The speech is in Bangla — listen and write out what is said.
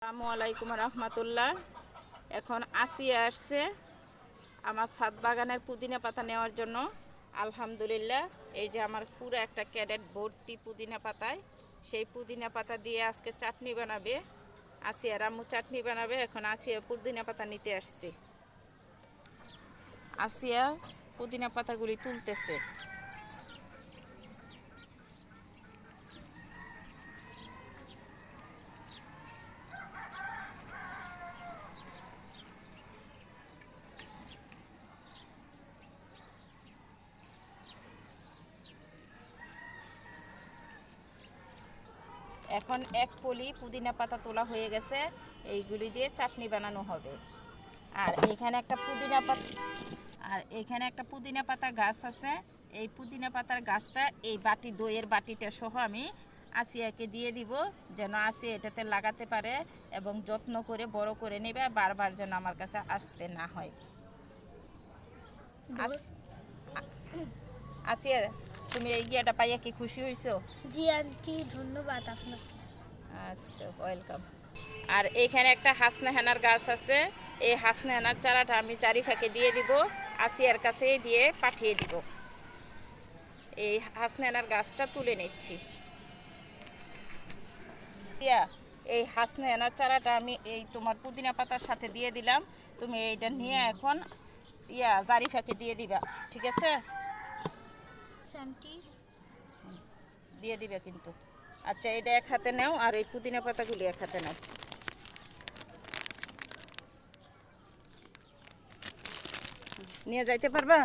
আসসালামু আলাইকুম রহমতুল্লাহ। এখন আসিয়া আসছে আমার ছাদ বাগানের পুদিনা পাতা নেওয়ার জন্য। আলহামদুলিল্লাহ, এই যে আমার পুরো একটা ক্যারেট ভর্তি পুদিনা পাতায়, সেই পুদিনা পাতা দিয়ে আজকে চাটনি বানাবে। আসিয়া আম্মু চাটনি বানাবে। এখন আসিয়া পুদিনা পাতা নিতে আসছে। আসিয়া পুদিনা পাতাগুলি তুলতেছে। এখন এক পলি পুদিনা পাতা তোলা হয়ে গেছে, এইগুলি দিয়ে চাটনি বানানো হবে। আর এখানে একটা পুদিনা পাতা গাছ আছে। এই পুদিনা পাতার গাছটা এই বাটি, দইয়ের বাটিটা সহ আমি আসিয়াকে দিয়ে দিব, যেন আসিয়া এটাতে লাগাতে পারে এবং যত্ন করে বড় করে নেবে, বারবার যেন আমার কাছে আসতে না হয়। আসিয়া, তুমি এই গিয়াটা পাইয়া কি খুশি হয়েছো? জি আন্টি, ধন্যবাদ আপনাকে। আচ্ছা, ওয়েলকাম। আর এইখানে একটা হাসনা হেনার গাছ আছে। এই হাসনা হেনার চারাটা আমি চারিফাঁকে দিয়ে দিব, আসিয়ার কাছে দিয়ে পাঠিয়ে দিব। এই হাসনা হেনার গাছটা তুলে নিচ্ছি। এই হাসনা হেনার চারাটা আমি এই তোমার পুদিনা পাতার সাথে দিয়ে দিলাম। তুমি এইটা নিয়ে এখন জারিফাকে দিয়ে দিবা, ঠিক আছে? আন্টি দিয়ে দিবে কিন্তু। আচ্ছা, এটা এক হাতে নাও আর এই পুদিনা পাতাগুলি এক হাতে নাও। নিয়ে যাইতে পারবা?